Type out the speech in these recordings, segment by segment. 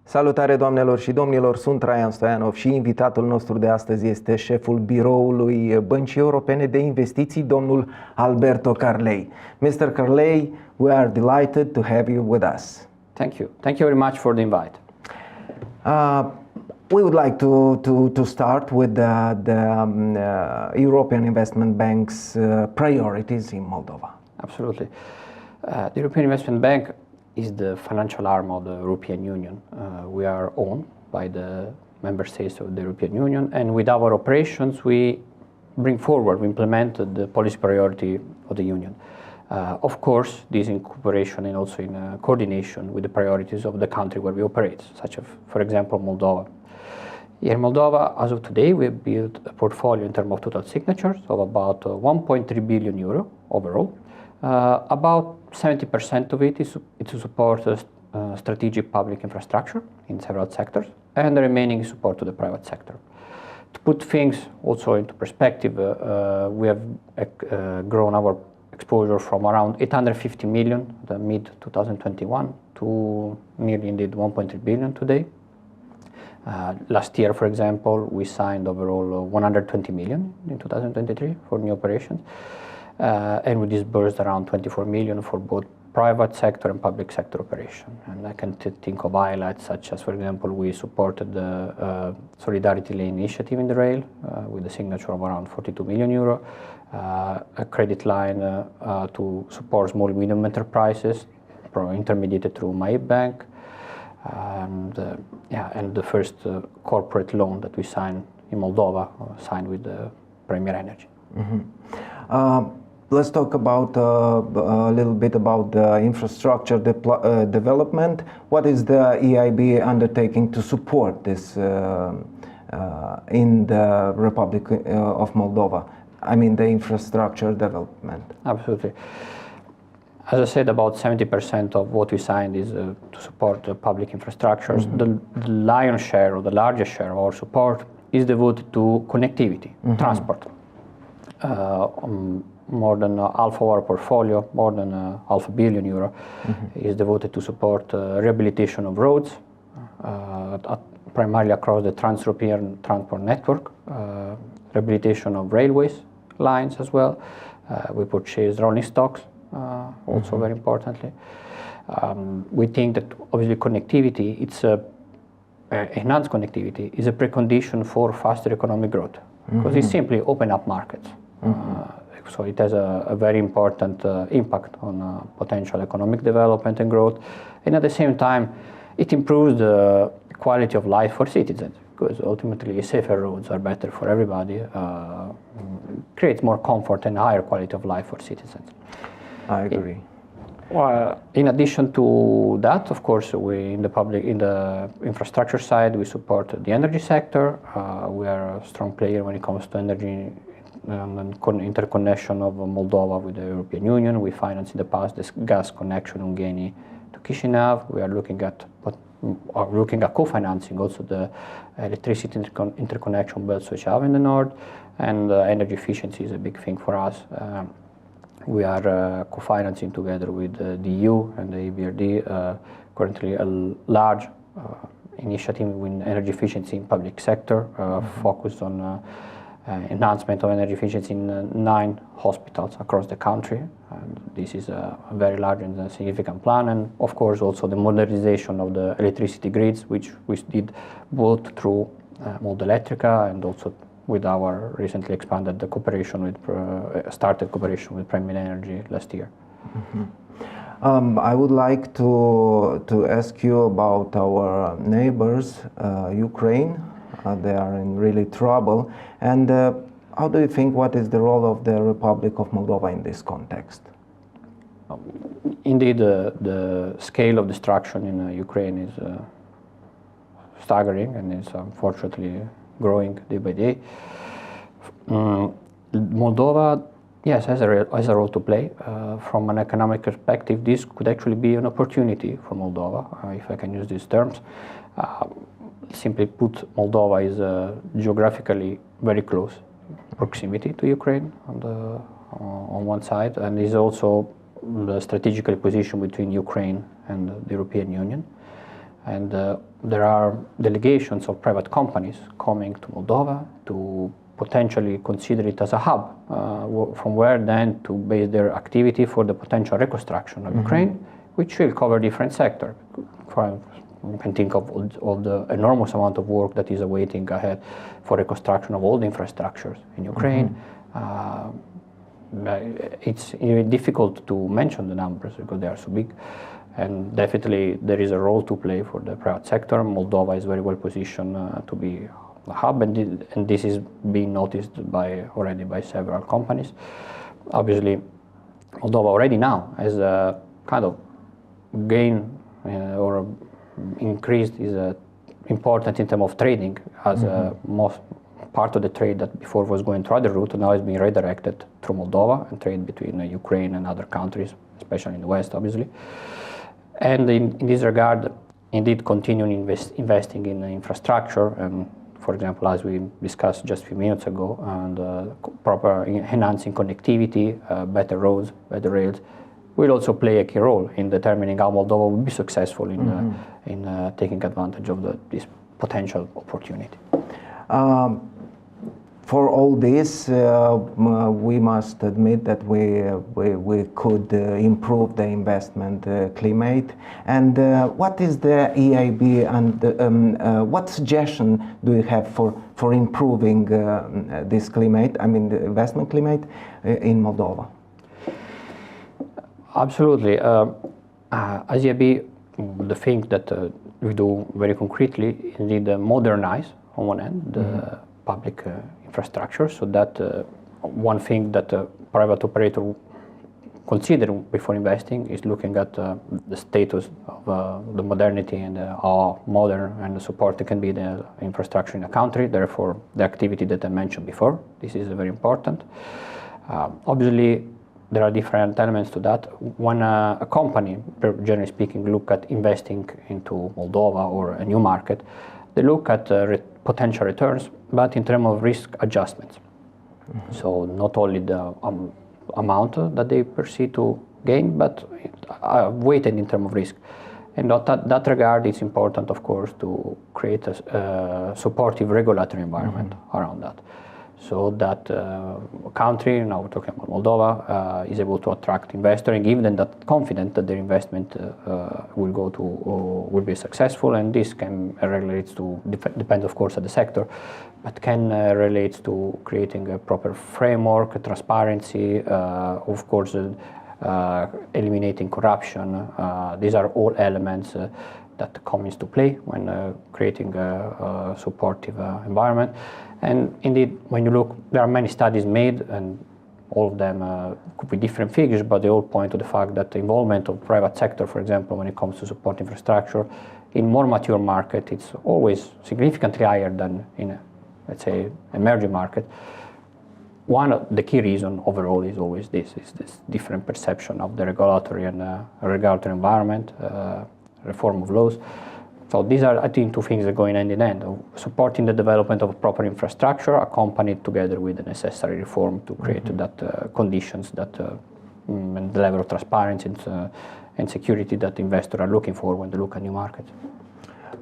Salutare doamnelor și domnilor, sunt Traian Stoianov și invitatul nostru de astăzi este șeful biroului Băncii Europene de Investiții, domnul Alberto Carlei. Mr. Carlei, we are delighted to have you with us. Thank you. Thank you very much for the invite. We would like to start with the European Investment Bank's priorities in Moldova. Absolutely. The European Investment Bank is the financial arm of the European Union. We are owned by the member states of the European Union, and with our operations we implement the policy priority of the Union. Of course, this in cooperation and also in coordination with the priorities of the country where we operate, such as, for example, Moldova. Here in Moldova, as of today, we have built a portfolio in terms of total signatures of about 1.3 billion euro overall. About 70% of it is to support strategic public infrastructure in several sectors, and the remaining is support to the private sector. To put things also into perspective, we have grown our exposure from around 850 million the mid-2021 to nearly indeed 1.3 billion today. Last year, for example, we signed overall 120 million in 2023 for new operations. And we disbursed around 24 million for both private sector and public sector operation. And I can think of highlights such as, for example, we supported the Solidarity Lane initiative in the rail with a signature of around 42 million euro, a credit line to support small and medium enterprises, intermediated through EIB Bank, and the first corporate loan that we signed in Moldova, signed with the Premier Energy. Mm-hmm. Let's talk about a little bit about the infrastructure development. What is the EIB undertaking to support this in the Republic of Moldova? I mean the infrastructure development. Absolutely. As I said, about 70% of what we signed is to support the public infrastructures. Mm-hmm. The lion's share or the largest share of our support is devoted to connectivity, mm-hmm. transport. More than half of our portfolio, more than €500 million, mm-hmm. is devoted to support rehabilitation of roads, primarily across the Trans-European transport network, rehabilitation of railways lines as well. We purchased rolling stocks, also mm-hmm. very importantly. We think that obviously connectivity, enhanced connectivity is a precondition for faster economic growth, because mm-hmm. it simply opens up markets. Mm-hmm. So it has a very important impact on potential economic development and growth. And at the same time, it improves the quality of life for citizens, because ultimately safer roads are better for everybody, creates more comfort and higher quality of life for citizens. I agree. In addition to that, of course, in the infrastructure side, we support the energy sector. We are a strong player when it comes to energy and interconnection of Moldova with the European Union. We financed in the past this gas connection Ungheni to Chisinau. We are looking at co-financing also the electricity interconnection Belt-Suceava in the north, and energy efficiency is a big thing for us. We are co-financing together with the EU and the EBRD currently a large initiative in energy efficiency in public sector, mm-hmm. focused on enhancement of energy efficiency in 9 hospitals across the country. And this is a very large and significant plan. And of course also the modernization of the electricity grids, which we did both through Moldelectrica and also with our recently expanded started cooperation with Premier Energy last year. Mm-hmm. I would like to ask you about our neighbors, Ukraine. They are in really trouble. And how do you think, what is the role of the Republic of Moldova in this context? Indeed, the scale of destruction in Ukraine is staggering, and is unfortunately growing day by day. Moldova, yes, has a role to play. From an economic perspective, this could actually be an opportunity for Moldova, if I can use these terms. Simply put, Moldova is geographically very close proximity to Ukraine on one side, and is also strategically positioned between Ukraine and the European Union. And there are delegations of private companies coming to Moldova to potentially consider it as a hub, from where then to base their activity for the potential reconstruction of Ukraine, which will cover different sectors. You can think of all the enormous amount of work that is awaiting ahead for reconstruction of all the infrastructures in Ukraine. It's difficult to mention the numbers because they are so big. And definitely there is a role to play for the private sector. Moldova is very well positioned to be a hub, and this is being noticed already by several companies. Obviously, Moldova already now has a kind of gain or increased is important in terms of trading, as most part of the trade that before was going through other route now is being redirected through Moldova and trade between Ukraine and other countries, especially in the West, obviously. And in this regard, indeed, continuing investing in infrastructure, and for example, as we discussed just a few minutes ago, and proper enhancing connectivity, better roads, better rails, will also play a key role in determining how Moldova will be successful in taking advantage of this potential opportunity. For all this, we must admit that we could improve the investment climate. And what is the EIB, and what suggestion do you have for improving this climate, I mean the investment climate in Moldova? Absolutely. As EIB, the thing that we do very concretely is indeed modernize, on one end, the public infrastructure, so that one thing that a private operator consider before investing is looking at the status of the modernity and how modern and supported can be the infrastructure in a country, therefore the activity that I mentioned before. This is very important. Obviously, there are different elements to that. When a company, generally speaking, look at investing into Moldova or a new market, they look at potential returns, but in terms of risk adjustments. So not only the amount that they perceive to gain, but weighted in terms of risk. And that regard, it's important, of course, to create a supportive regulatory environment around that, so that a country, now we're talking about Moldova, is able to attract investors and give them that confidence that their investment will be successful. And this can relate to, depends of course on the sector, but can relate to creating a proper framework, transparency, of course, eliminating corruption. These are all elements that come into play when creating a supportive environment. And indeed, when you look, there are many studies made, and all of them could be different figures, but they all point to the fact that the involvement of private sector, for example, when it comes to support infrastructure, in more mature market, it's always significantly higher than in, let's say, emerging market. One of the key reasons overall is always this different perception of the regulatory and regulatory environment, reform of laws. So these are, I think, two things that go in hand in hand, of supporting the development of proper infrastructure, accompanied together with the necessary reform to create that conditions that and the level of transparency and security that investors are looking for when they look at new markets.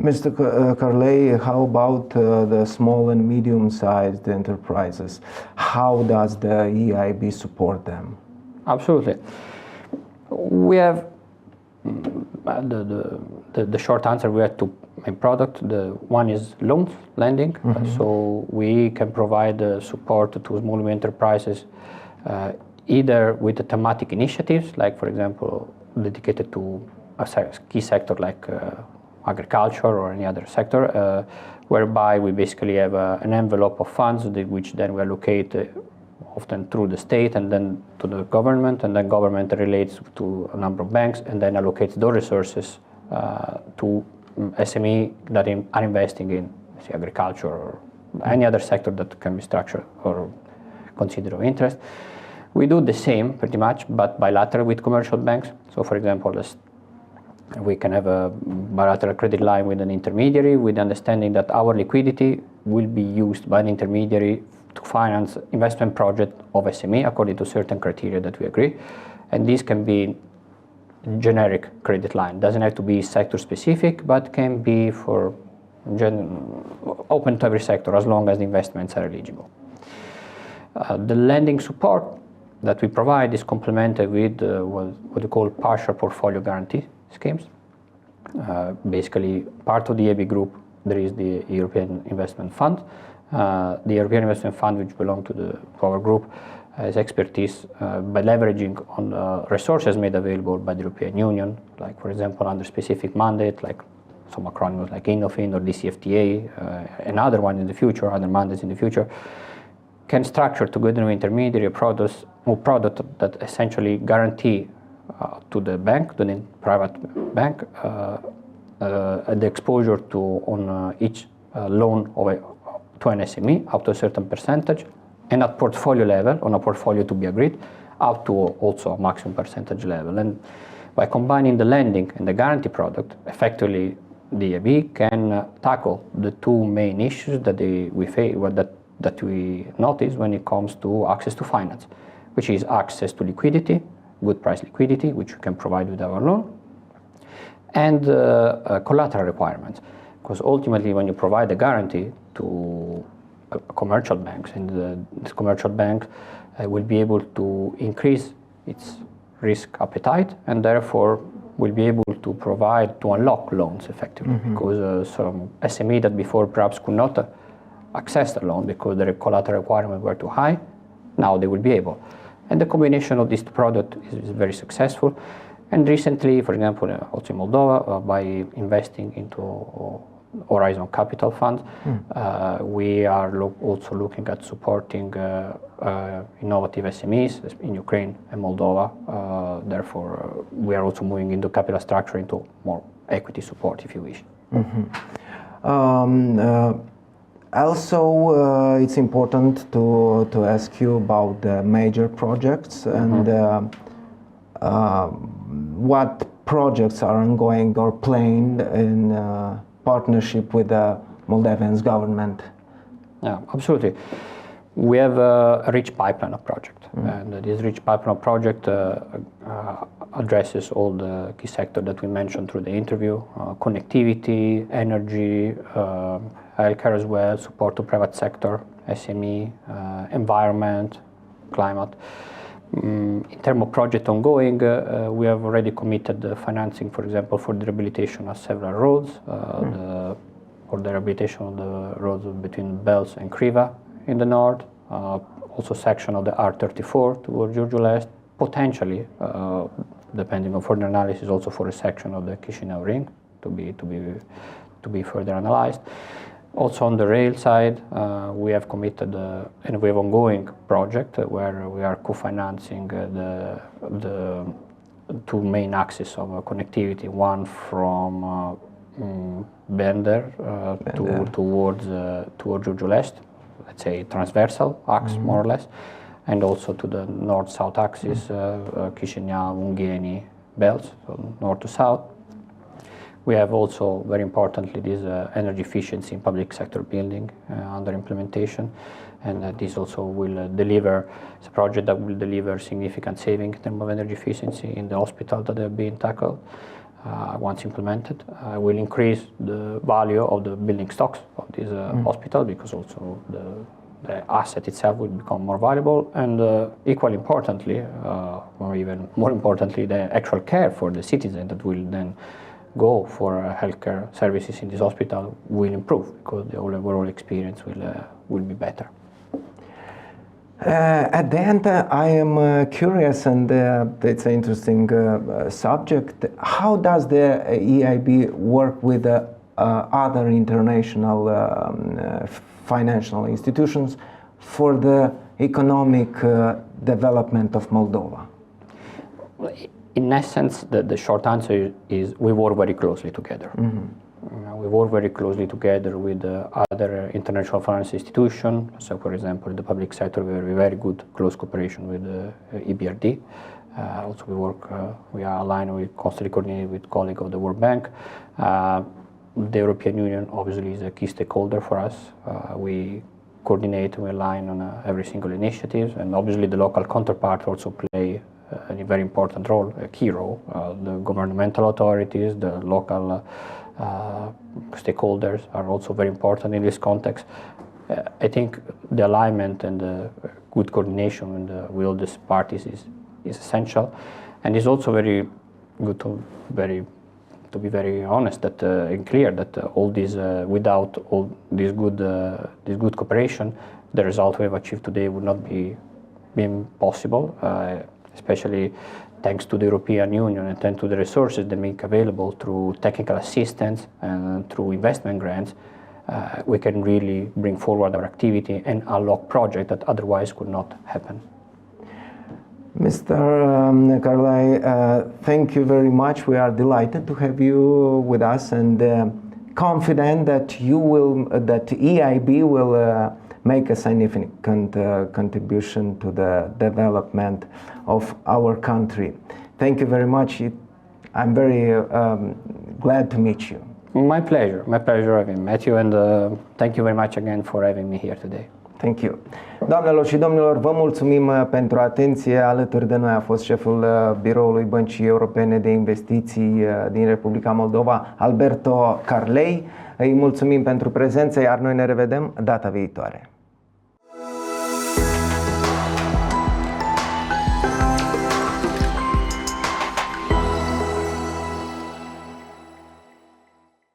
Mr. Carlei, how about the small and medium-sized enterprises? How does the EIB support them? Absolutely. We have the short answer, we have two main products. The one is loans, lending. So we can provide support to small and enterprises either with the thematic initiatives, like for example, dedicated to a key sector like agriculture or any other sector, whereby we basically have an envelope of funds which then we allocate often through the state and then to the government, and then government relates to a number of banks and then allocates those resources to SME that are investing in, say, agriculture or any other sector that can be structured or considered of interest. We do the same pretty much, but bilateral with commercial banks. So for example, we can have a bilateral credit line with an intermediary with the understanding that our liquidity will be used by an intermediary to finance investment project of SME according to certain criteria that we agree. And this can be generic credit line. Doesn't have to be sector specific, but can be for open to every sector as long as the investments are eligible. The lending support that we provide is complemented with what we call partial portfolio guarantee schemes. Basically, part of the EIB group, there is the European Investment Fund. The European Investment Fund, which belongs to our group, has expertise by leveraging on resources made available by the European Union, like, for example, under specific mandate, like some acronyms like INNOFIN or DCFTA, and other one in the future, other mandates in the future, can structure together with intermediary product that essentially guarantee to the bank, to the private bank, the exposure to on each loan to an SME up to a certain percentage, and at portfolio level, on a portfolio to be agreed, up to also a maximum percentage level. And by combining the lending and the guarantee product, effectively the EIB can tackle the two main issues that we notice when it comes to access to finance, which is access to liquidity, good price liquidity, which we can provide with our loan, and collateral requirements. Because ultimately, when you provide a guarantee to commercial banks, and the commercial bank will be able to increase its risk appetite, and therefore will be able to provide, to unlock loans effectively. Because some SME that before perhaps could not access the loan because their collateral requirements were too high, now they will be able. And the combination of this product is very successful. And recently, for example, also in Moldova, by investing into Horizon Capital Fund, we are also looking at supporting innovative SMEs in Ukraine and Moldova. Therefore, we are also moving into capital structure, into more equity support, if you wish. Also, it's important to ask you about the major projects and what projects are ongoing or planned in partnership with the Moldovan government. Yeah, absolutely. We have a rich pipeline of projects, and this rich pipeline of project addresses all the key sectors that we mentioned through the interview: connectivity, energy, healthcare as well, support to private sector, SME, environment, climate. In terms of project ongoing, we have already committed the financing, for example, for the rehabilitation of several roads, for the rehabilitation of the roads between Belz and Kriva in the north, also section of the R34 towards Giurgiu, potentially, depending on further analysis, also for a section of the Chisinau ring to be further analyzed. Also on the rail side, we have committed and we have ongoing project where we are co-financing the two main axes of connectivity, one from Bender towards Giurgiu, let's say transversal axe more or less, and also to the north-south axis, Chisinau, Ungheni, Belz, so north to south. We have also, very importantly, this energy efficiency in public sector building under implementation, and this also will deliver, it's a project that will deliver significant saving in terms of energy efficiency in the hospital that have been tackled. Once implemented, will increase the value of the building stocks of this hospital, because also the asset itself will become more valuable, and equally importantly, or even more importantly, the actual care for the citizen that will then go for healthcare services in this hospital will improve, because the overall experience will be better. At the end, I am curious, and it's an interesting subject. How does the EIB work with other international financial institutions for the economic development of Moldova? In essence, the short answer is we work very closely together. We work very closely together with other international finance institutions. So, for example, in the public sector, we have a very good close cooperation with EBRD. Also, we are aligned with, constantly coordinated with colleagues of the World Bank. The European Union obviously is a key stakeholder for us. We coordinate, we align on every single initiative, and obviously the local counterparts also play a very important role, a key role. The governmental authorities, the local stakeholders are also very important in this context. I think the alignment and the good coordination with all these parties is essential, and it's also very good to be very honest that and clear that all these without all this good cooperation, the result we have achieved today would not be possible, especially thanks to the European Union and thanks to the resources they make available through technical assistance and through investment grants. We can really bring forward our activity and unlock projects that otherwise could not happen. Mr. Carlei, thank you very much. We are delighted to have you with us and confident that that EIB will make a significant contribution to the development of our country. Thank you very much. I'm very glad to meet you. My pleasure having met you, and thank you very much again for having me here today. Thank you. Doamnelor și domnilor, vă mulțumim pentru atenție. Alături de noi a fost șeful Biroului Băncii Europene de Investiții din Republica Moldova, Alberto Carlei. Îi mulțumim pentru prezență, iar noi ne revedem data viitoare.